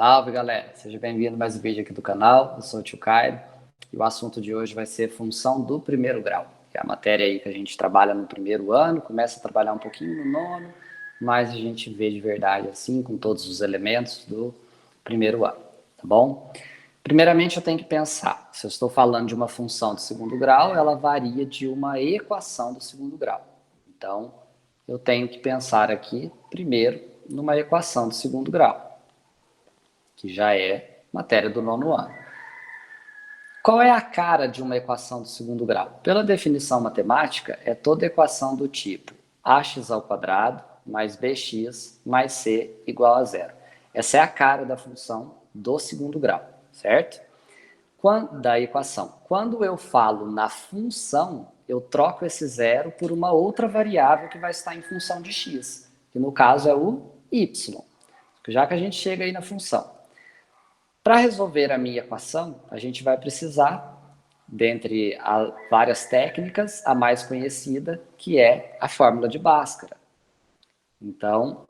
Salve, galera! Seja bem-vindo a mais um vídeo aqui do canal. Eu sou o Tio Caio e o assunto de hoje vai ser função do primeiro grau, que é a matéria aí que a gente trabalha no primeiro ano, começa a trabalhar um pouquinho no nono, mas a gente vê de verdade assim, com todos os elementos do primeiro ano, tá bom? Primeiramente, eu tenho que pensar, se eu estou falando de uma função do segundo grau, ela varia de uma equação do segundo grau. Então, eu tenho que pensar aqui, primeiro, numa equação do segundo grau, que já é matéria do nono ano. Qual é a cara de uma equação do segundo grau? Pela definição matemática, é toda equação do tipo ax ao quadrado mais bx mais c igual a zero. Essa é a cara da função do segundo grau, certo? Da equação. Quando eu falo na função, eu troco esse zero por uma outra variável que vai estar em função de x, que no caso é o y. Já que a gente chega aí na função. Para resolver a minha equação, a gente vai precisar, dentre várias técnicas, a mais conhecida, que é a fórmula de Bhaskara. Então,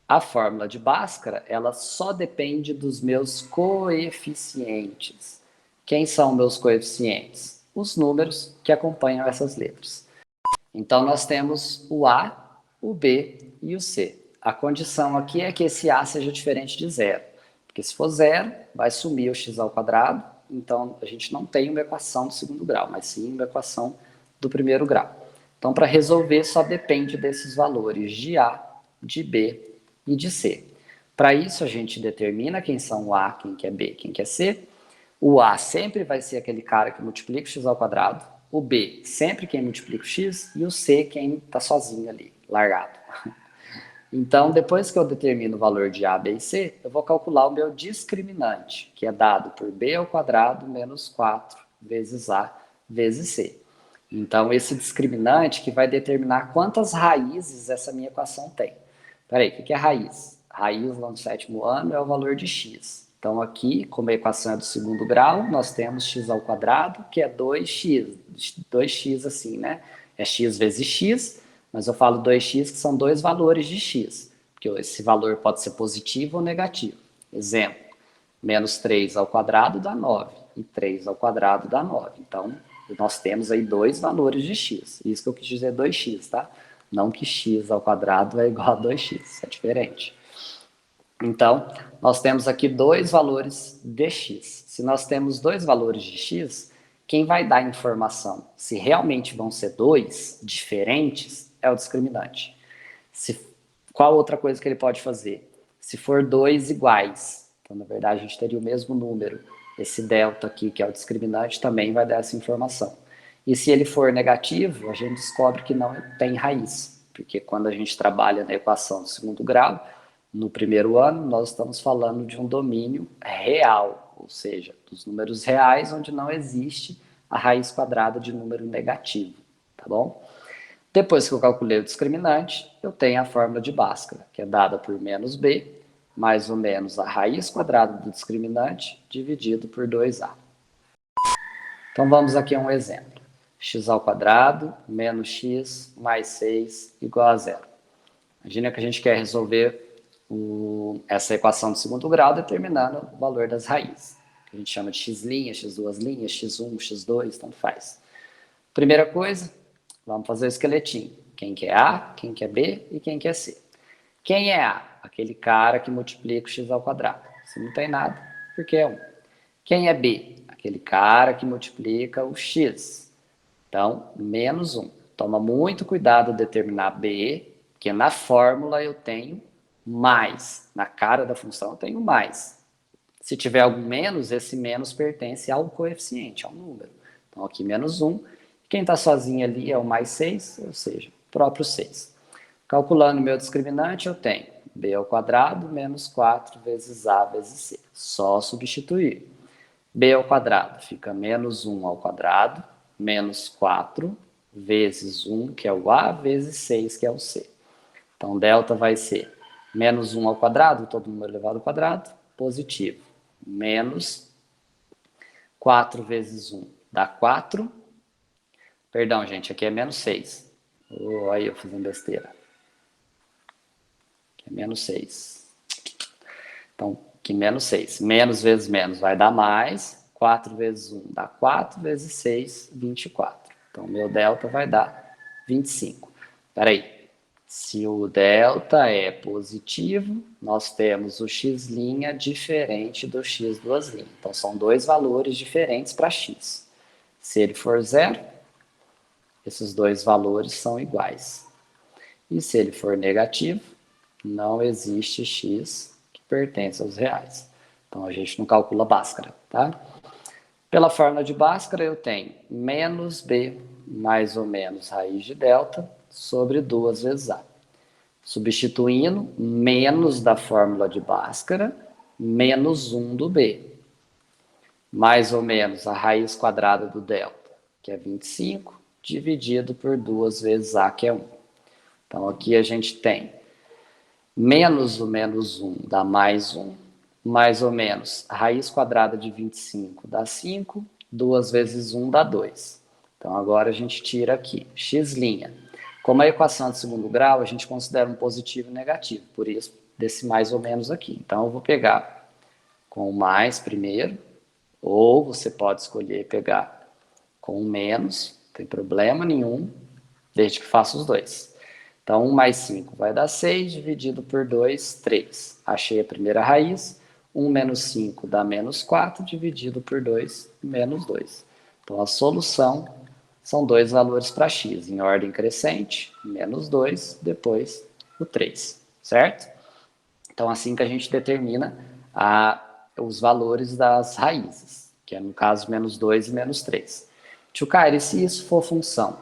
a fórmula de Bhaskara, ela só depende dos meus coeficientes. Quem são meus coeficientes? Os números que acompanham essas letras. Então, nós temos o A, o B e o C. A condição aqui é que esse A seja diferente de zero. Porque se for zero, vai sumir o x ao quadrado. Então, a gente não tem uma equação do segundo grau, mas sim uma equação do primeiro grau. Então, para resolver, só depende desses valores de A, de B e de C. Para isso, a gente determina quem são o A, quem que é B, quem que é C. O A sempre vai ser aquele cara que multiplica o x ao quadrado. O B sempre quem multiplica o x. E o C quem está sozinho ali, largado. Então, depois que eu determino o valor de A, B e C, eu vou calcular o meu discriminante, que é dado por B ao quadrado menos 4 vezes A vezes C. Então, esse discriminante que vai determinar quantas raízes essa minha equação tem. Peraí, o que é raiz? Raiz lá no sétimo ano é o valor de x. Então, aqui, como a equação é do segundo grau, nós temos x ao quadrado, que é 2x. 2x assim, né? É x vezes x, mas eu falo 2x que são dois valores de x, porque esse valor pode ser positivo ou negativo. Exemplo, menos 3 ao quadrado dá 9, e 3 ao quadrado dá 9. Então, nós temos aí dois valores de x. Isso que eu quis dizer 2x, tá? Não que x ao quadrado é igual a 2x, isso é diferente. Então, nós temos aqui dois valores de x. Se nós temos dois valores de x, quem vai dar a informação se realmente vão ser dois diferentes é o discriminante. Qual outra coisa que ele pode fazer? Se for dois iguais, então na verdade a gente teria o mesmo número, esse delta aqui, que é o discriminante, também vai dar essa informação. E se ele for negativo, a gente descobre que não tem raiz, porque quando a gente trabalha na equação do segundo grau, no primeiro ano, nós estamos falando de um domínio real, ou seja, dos números reais onde não existe a raiz quadrada de número negativo, tá bom? Depois que eu calculei o discriminante, eu tenho a fórmula de Bhaskara, que é dada por menos b, mais ou menos a raiz quadrada do discriminante, dividido por 2a. Então vamos aqui a um exemplo. X ao quadrado menos x mais 6 igual a zero. Imagina que a gente quer resolver essa equação do segundo grau determinando o valor das raízes. A gente chama de x', x2', x1, x2, tanto faz. Primeira coisa, vamos fazer o esqueletinho. Quem que é A, quem que é B e quem que é C. Quem é A? Aquele cara que multiplica o x ao quadrado. Se não tem nada, porque é 1. Quem é B? Aquele cara que multiplica o x. Então, menos 1. Toma muito cuidado ao determinar B, porque na fórmula eu tenho mais. Na cara da função eu tenho mais. Se tiver algum menos, esse menos pertence ao coeficiente, ao número. Então, aqui menos 1. Quem está sozinho ali é o mais 6, ou seja, próprio 6. Calculando o meu discriminante, eu tenho b ao quadrado menos 4 vezes a vezes c. Só substituir. B ao quadrado fica menos 1 ao quadrado, menos 4 vezes 1, que é o A, vezes 6, que é o C. Então, delta vai ser menos 1 ao quadrado, todo número elevado ao quadrado, positivo. Menos 4 vezes 1 dá 4. Perdão, gente, aqui é menos 6. Oh, aí eu fazendo besteira. Aqui é menos 6. Então, Aqui menos 6. Menos vezes menos vai dar mais. 4 vezes 1 dá 4, vezes 6, 24. Então, meu delta vai dar 25. Espera aí. Se o delta é positivo, nós temos o x' diferente do x duas linhas. Então, são dois valores diferentes para x. Se ele for zero, esses dois valores são iguais. E se ele for negativo, não existe x que pertence aos reais. Então, a gente não calcula Bhaskara, tá? Pela fórmula de Bhaskara, eu tenho menos b mais ou menos raiz de delta sobre 2 vezes a. Substituindo, menos da fórmula de Bhaskara, menos 1 do b. Mais ou menos a raiz quadrada do delta, que é 25, dividido por 2 vezes a, que é 1. Então, aqui a gente tem menos o menos 1 dá mais 1, mais ou menos a raiz quadrada de 25 dá 5, 2 vezes 1 dá 2. Então, agora a gente tira aqui, x'. Como a equação é de segundo grau, a gente considera um positivo e negativo, por isso, desse mais ou menos aqui. Então, eu vou pegar com o mais primeiro, ou você pode escolher pegar com o menos, não tem problema nenhum, desde que faça os dois. Então, 1 mais 5 vai dar 6, dividido por 2, 3. Achei a primeira raiz. 1 menos 5 dá menos 4, dividido por 2, menos 2. Então, a solução são dois valores para x, em ordem crescente, menos 2, depois o 3, certo? Então, assim que a gente determina os valores das raízes, que é, no caso, menos 2 e menos 3. Tio Caio, e se isso for função?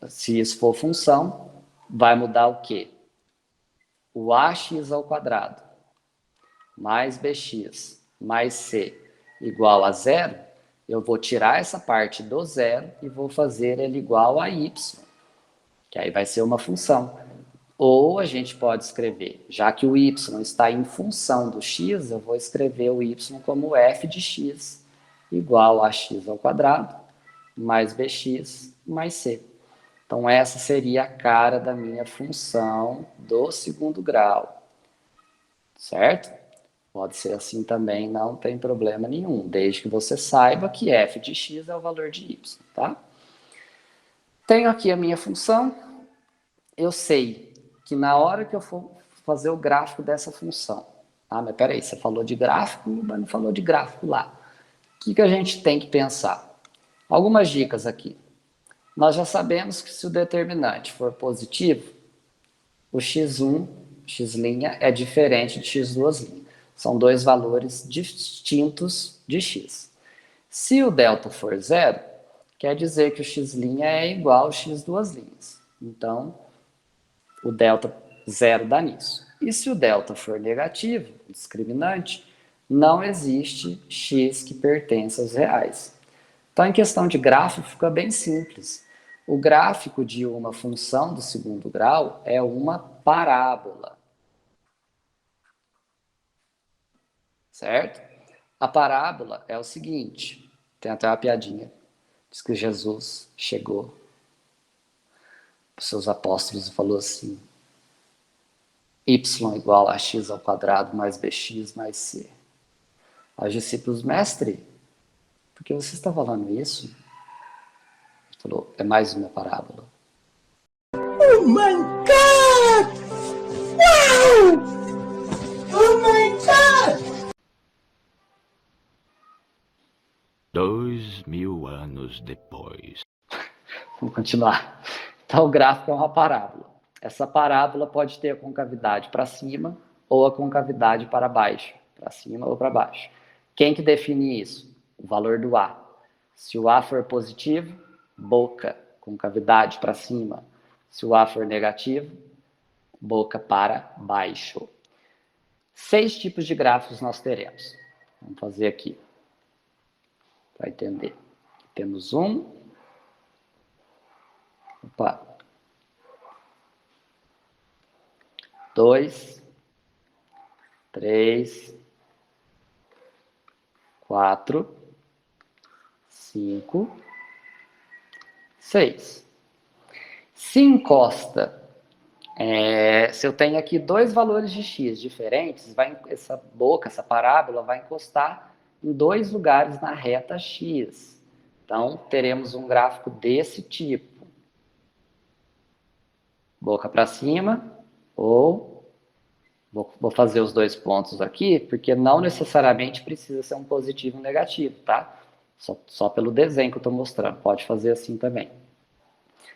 Se isso for função, vai mudar o quê? O ax ao quadrado mais bx mais c igual a zero, eu vou tirar essa parte do zero e vou fazer ele igual a y, que aí vai ser uma função. Ou a gente pode escrever, já que o y está em função do x, eu vou escrever o y como f de x igual a x ao quadrado mais bx mais c. Então, essa seria a cara da minha função do segundo grau, certo? Pode ser assim também, não tem problema nenhum, desde que você saiba que f de x é o valor de y, tá? Tenho aqui a minha função, eu sei que na hora que eu for fazer o gráfico dessa função, ah, mas peraí, você falou de gráfico, mas não falou de gráfico lá. O que a gente tem que pensar? Algumas dicas aqui. Nós já sabemos que se o determinante for positivo, o x1, x' é diferente de x duas linhas. São dois valores distintos de x. Se o delta for zero, quer dizer que o x' é igual ao x duas linhas. Então, o delta zero dá nisso. E se o delta for negativo, discriminante, não existe x que pertence aos reais. Então, em questão de gráfico, fica bem simples. O gráfico de uma função do segundo grau é uma parábola, certo? A parábola é o seguinte, tem até uma piadinha, diz que Jesus chegou para os seus apóstolos e falou assim, y igual a x ao quadrado mais bx mais c. Aos discípulos, mestre, por que você está falando isso? Ele falou, é mais uma parábola. Oh my God! Wow! Oh my God! 2000 anos depois. Vamos continuar. Então, o gráfico é uma parábola. Essa parábola pode ter a concavidade para cima ou a concavidade para baixo, para cima ou para baixo. Quem que define isso? O valor do A. Se o A for positivo, boca, concavidade para cima. Se o A for negativo, boca para baixo. 6 tipos de gráficos nós teremos. Vamos fazer aqui, para entender. Temos opa, 2, 3, 4, 5, 6. Se encosta Se eu tenho aqui dois valores de x diferentes, essa boca, essa parábola, vai encostar em dois lugares na reta x. Então, teremos um gráfico desse tipo. Boca para cima, ou... Vou fazer os dois pontos aqui, porque não necessariamente precisa ser um positivo e um negativo, tá? Só pelo desenho que eu estou mostrando. Pode fazer assim também.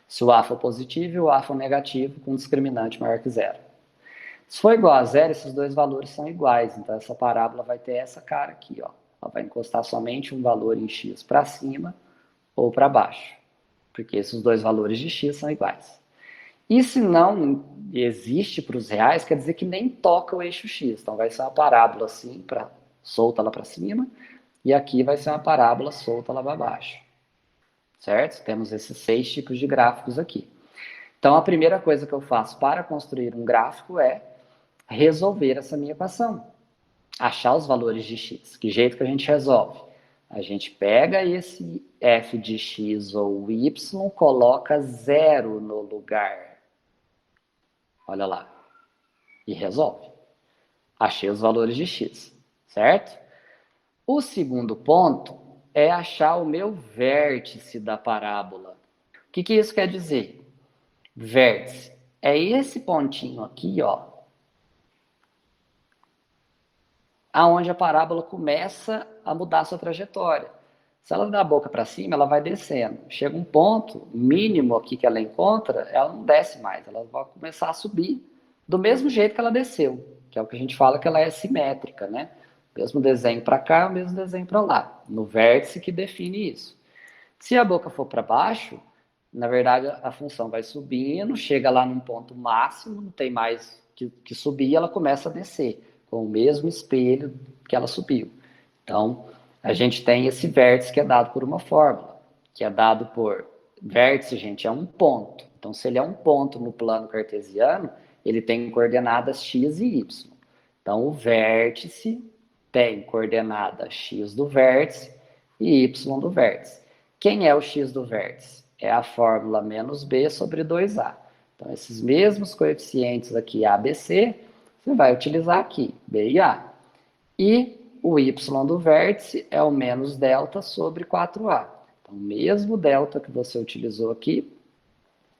Se o A for positivo e o A for negativo, com discriminante maior que zero. Se for igual a zero, esses dois valores são iguais. Então, essa parábola vai ter essa cara aqui, ó. Ela vai encostar somente um valor em x para cima ou para baixo. Porque esses dois valores de x são iguais. E se não existe para os reais, quer dizer que nem toca o eixo x. Então, vai ser uma parábola assim, solta lá para cima. E aqui vai ser uma parábola solta lá para baixo. Certo? Temos esses 6 tipos de gráficos aqui. Então, a primeira coisa que eu faço para construir um gráfico é resolver essa minha equação. Achar os valores de x. Que jeito que a gente resolve? A gente pega esse f de x ou y, coloca zero no lugar. Olha lá. E resolve. Achei os valores de x, certo? O segundo ponto é achar o meu vértice da parábola. O que isso quer dizer? Vértice é esse pontinho aqui, ó, aonde a parábola começa a mudar a sua trajetória. Se ela dá a boca para cima, ela vai descendo. Chega um ponto mínimo aqui que ela encontra, ela não desce mais, ela vai começar a subir do mesmo jeito que ela desceu, que é o que a gente fala que ela é simétrica, né? Mesmo desenho para cá, o mesmo desenho para lá. No vértice que define isso. Se a boca for para baixo, na verdade a função vai subindo, chega lá num ponto máximo, não tem mais que subir, ela começa a descer, com o mesmo espelho que ela subiu. Então, a gente tem esse vértice que é dado por uma fórmula, que é dado por... Vértice, gente, é um ponto. Então, se ele é um ponto no plano cartesiano, ele tem coordenadas x e y. Então, o vértice tem coordenada x do vértice e y do vértice. Quem é o x do vértice? É a fórmula menos b sobre 2a. Então, esses mesmos coeficientes aqui, a, b, c, você vai utilizar aqui, b e a. E o y do vértice é o menos delta sobre 4a. Então, o mesmo delta que você utilizou aqui,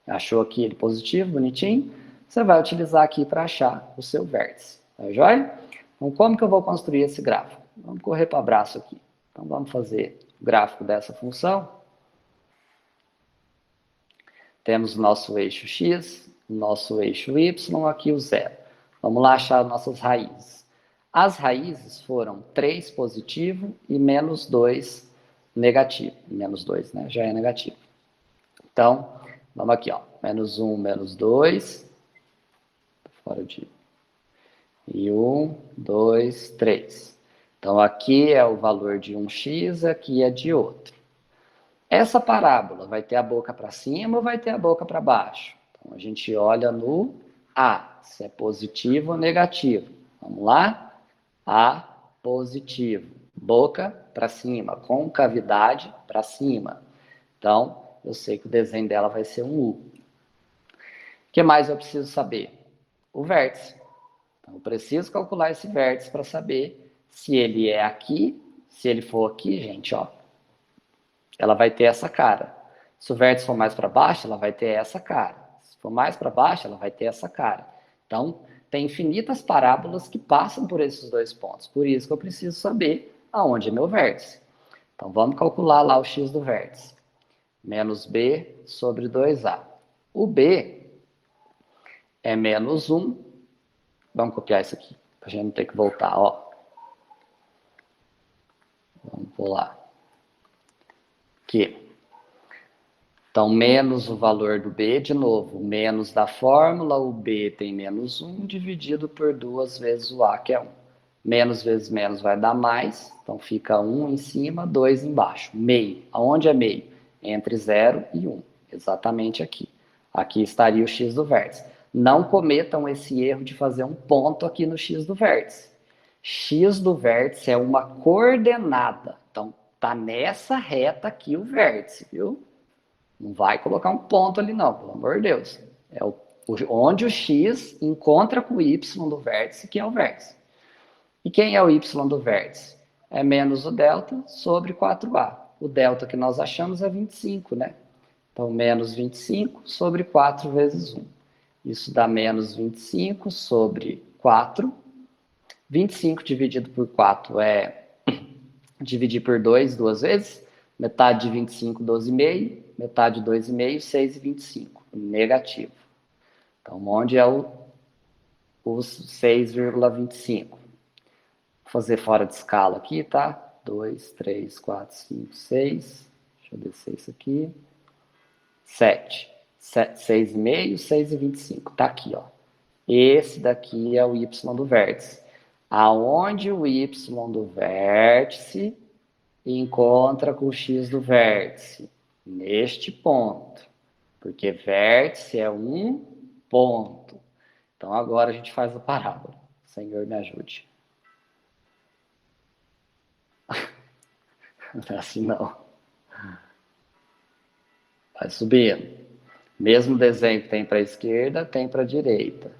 achou aqui ele positivo, bonitinho, você vai utilizar aqui para achar o seu vértice. Tá joia? Então, como que eu vou construir esse gráfico? Vamos correr para o abraço aqui. Então, vamos fazer o gráfico dessa função. Temos o nosso eixo x, o nosso eixo y, aqui o zero. Vamos lá achar nossas raízes. As raízes foram 3 positivo e menos 2 negativo. Menos 2, né? Já é negativo. Então, vamos aqui, ó. Menos 1, menos 2. Fora de... E 1, 2, 3. Então, aqui é o valor de um x, aqui é de outro. Essa parábola vai ter a boca para cima ou vai ter a boca para baixo? Então, a gente olha no A, se é positivo ou negativo. Vamos lá? A positivo. Boca para cima, concavidade para cima. Então, eu sei que o desenho dela vai ser um U. O que mais eu preciso saber? O vértice. Então, eu preciso calcular esse vértice para saber se ele é aqui. Se ele for aqui, gente, ó, ela vai ter essa cara. Se o vértice for mais para baixo, ela vai ter essa cara. Se for mais para baixo, ela vai ter essa cara. Então, tem infinitas parábolas que passam por esses dois pontos. Por isso que eu preciso saber aonde é meu vértice. Então, vamos calcular lá o x do vértice. Menos b sobre 2a. O b é menos 1. Vamos copiar isso aqui, para a gente não ter que voltar, ó. Vamos pular. Aqui. Então, menos o valor do b, de novo, menos da fórmula, o b tem menos 1, dividido por 2 vezes o a, que é 1. Menos vezes menos vai dar mais, então fica 1 em cima, 2 embaixo. Meio. Aonde é meio? Entre 0 e 1. Exatamente aqui. Aqui estaria o x do vértice. Não cometam esse erro de fazer um ponto aqui no x do vértice. X do vértice é uma coordenada. Então, tá nessa reta aqui o vértice, viu? Não vai colocar um ponto ali não, pelo amor de Deus. onde o x encontra com o y do vértice, que é o vértice. E quem é o y do vértice? É menos o delta sobre 4a. O delta que nós achamos é 25, né? Então, menos 25 sobre 4 vezes 1. Isso dá menos 25 sobre 4. 25 dividido por 4 é dividir por 2 duas vezes. Metade de 25, 12,5. Metade de 2,5, 6,25. Negativo. Então, onde é o 6,25? Vou fazer fora de escala aqui, tá? 2, 3, 4, 5, 6. Deixa eu descer isso aqui. 7. 6,5, 6,25. Tá aqui, ó. Esse daqui é o y do vértice. Aonde o y do vértice encontra com o x do vértice? Neste ponto. Porque vértice é um ponto. Então, agora a gente faz a parábola. Senhor, me ajude. Não é assim, não. Vai subindo. Mesmo desenho que tem para a esquerda, tem para a direita.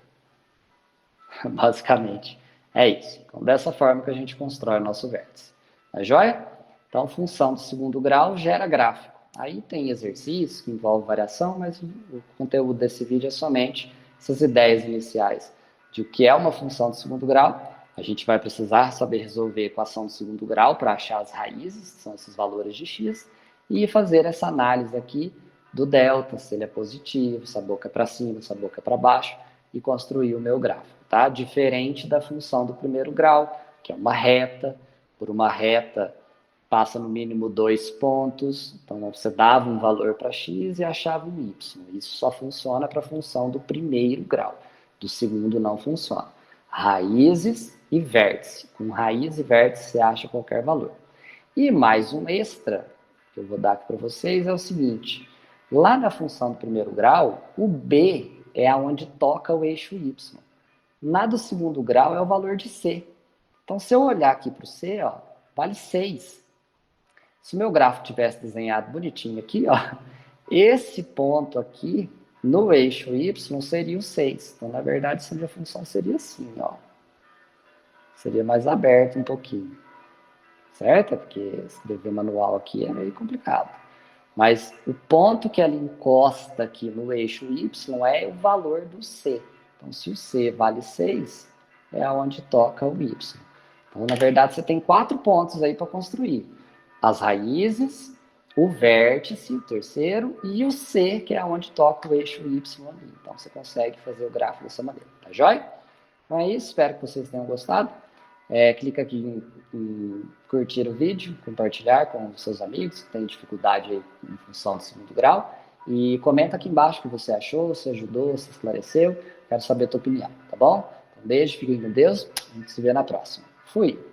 Basicamente, é isso. Então, dessa forma que a gente constrói o nosso vértice. Tá joia? Então, função do segundo grau gera gráfico. Aí tem exercício que envolve variação, mas o conteúdo desse vídeo é somente essas ideias iniciais de o que é uma função do segundo grau. A gente vai precisar saber resolver a equação do segundo grau para achar as raízes, que são esses valores de x, e fazer essa análise aqui do delta, se ele é positivo, se a boca é para cima, se a boca é para baixo, e construir o meu gráfico, tá? Diferente da função do primeiro grau, que é uma reta. Por uma reta, passa no mínimo 2 pontos, então você dava um valor para x e achava um y. Isso só funciona para a função do primeiro grau, do segundo não funciona. Raízes e vértice. Com raiz e vértice você acha qualquer valor. E mais um extra que eu vou dar aqui para vocês é o seguinte: lá na função do primeiro grau, o b é aonde toca o eixo y. Na do segundo grau é o valor de c. Então, se eu olhar aqui para o c, ó, vale 6. Se o meu gráfico tivesse desenhado bonitinho aqui, ó, esse ponto aqui no eixo y seria o 6. Então, na verdade, essa minha função seria assim, ó. Seria mais aberto um pouquinho. Certo? Porque escrever manual aqui é meio complicado. Mas o ponto que ela encosta aqui no eixo y é o valor do c. Então, se o c vale 6, é onde toca o y. Então, na verdade, você tem 4 pontos aí para construir. As raízes, o vértice, o terceiro, e o C, que é onde toca o eixo Y ali. Então, você consegue fazer o gráfico dessa maneira. Tá joia? Então é isso, espero que vocês tenham gostado. Clica aqui em curtir o vídeo, compartilhar com os seus amigos que têm dificuldade aí em função do segundo grau. E comenta aqui embaixo o que você achou, se ajudou, se esclareceu. Quero saber a tua opinião, tá bom? Um beijo, fiquem com Deus. A gente se vê na próxima. Fui!